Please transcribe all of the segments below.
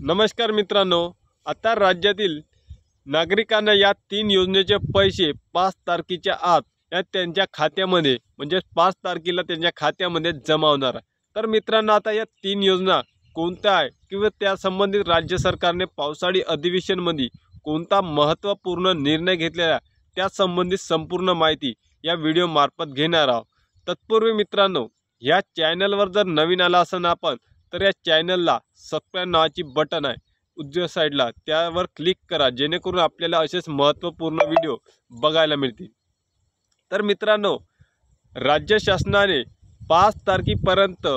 नमस्कार मित्रांनो, आता राज्यातील नागरिकांना या 3 योजनेचे पैसे 5 तारखेच्या आत या त्यांच्या खात्यामध्ये म्हणजे 5 तारखेला त्यांच्या खात्यामध्ये जमा होणार आहे। तर मित्रांनो, आता या 3 योजना कोणत्या आहे किंवा त्या संबंधित राज्य सरकारने पावसाळी अधिवेशनमध्ये कोणता महत्त्वपूर्ण निर्णय घेतलेला त्या संबंधित संपूर्ण माहिती या व्हिडिओ मार्फत घेणार आहोत। तत्पूर्वी मित्रांनो, या चॅनलवर जर नवीन आला असेल आपण तर या चॅनलला सबस्क्राइब नावाची बटन आहे उजव्या साईडला, त्यावर क्लिक करा जेणेकरून आपल्याला असेच महत्त्वपूर्ण व्हिडिओ बघायला मिळतील। तर मित्रांनो, राज्य शासनाने 5 तारखेपर्यंत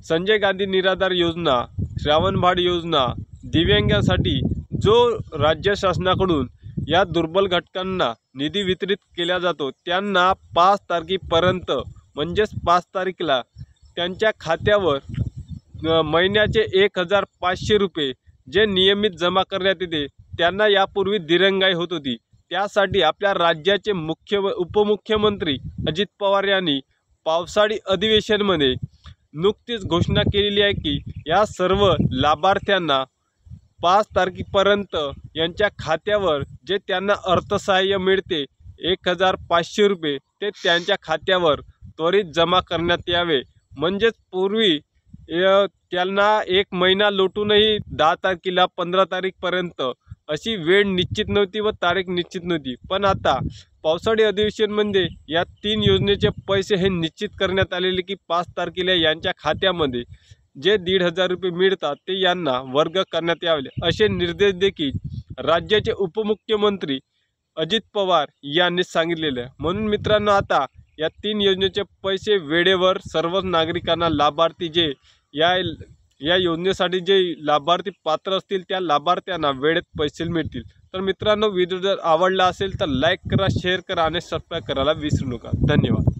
संजय गांधी निराधार योजना, श्रावणबाळ योजना, दिव्यांगांसाठी जो राज्य शासनाकडून या दुर्बल घटकांना निधी वितरित केला जातो त्यांना 5 तारखेपर्यंत म्हणजेच 5 तारखेला त्यांच्या खात्यावर महिन्याचे 1500 रुपये जे नियमित जमा करण्यात येते त्यांना यापूर्वी दिरंगाई होत होती। त्यासाठी आपल्या राज्याचे उपमुख्यमंत्री अजित पवार यांनी पावसाळी अधिवेशनमध्ये नुकतीच घोषणा केलेली आहे की या सर्व लाभार्थ्यांना 5 तारखेपर्यंत यांच्या खात्यावर जे त्यांना अर्थसहाय्य मिळते 1500 रुपये ते त्यांच्या खात्यावर त्वरित जमा करण्यात यावे। म्हणजेच पूर्वी त्यांना 1 महिना लोटूनही 10 तारखेला 15 तारीखपर्यंत अशी वेळ निश्चित नव्हती व तारीख निश्चित नव्हती, पण आता पावसाळी अधिवेशनमध्ये या 3 योजनेचे पैसे हे निश्चित करण्यात आलेले की 5 तारखेला यांच्या खात्यामध्ये जे 1500 रुपये मिळतात ते यांना वर्ग करण्यात यावे असे निर्देश देखील राज्याचे उपमुख्यमंत्री अजित पवार यांनी सांगितलेले आहे। म्हणून मित्रांनो, आता या 3 योजनेचे पैसे वेळेवर सर्व नागरिकांना लाभार्थी जे या योजनेसाठी जे लाभार्थी पात्र असतील त्या लाभार्थ्यांना वेळेत पैसे मिळतील। तर मित्रांनो, व्हिडिओ जर आवडला असेल तर लाईक करा, शेअर करा आणि सबस्क्राइब करायला विसरू नका। धन्यवाद।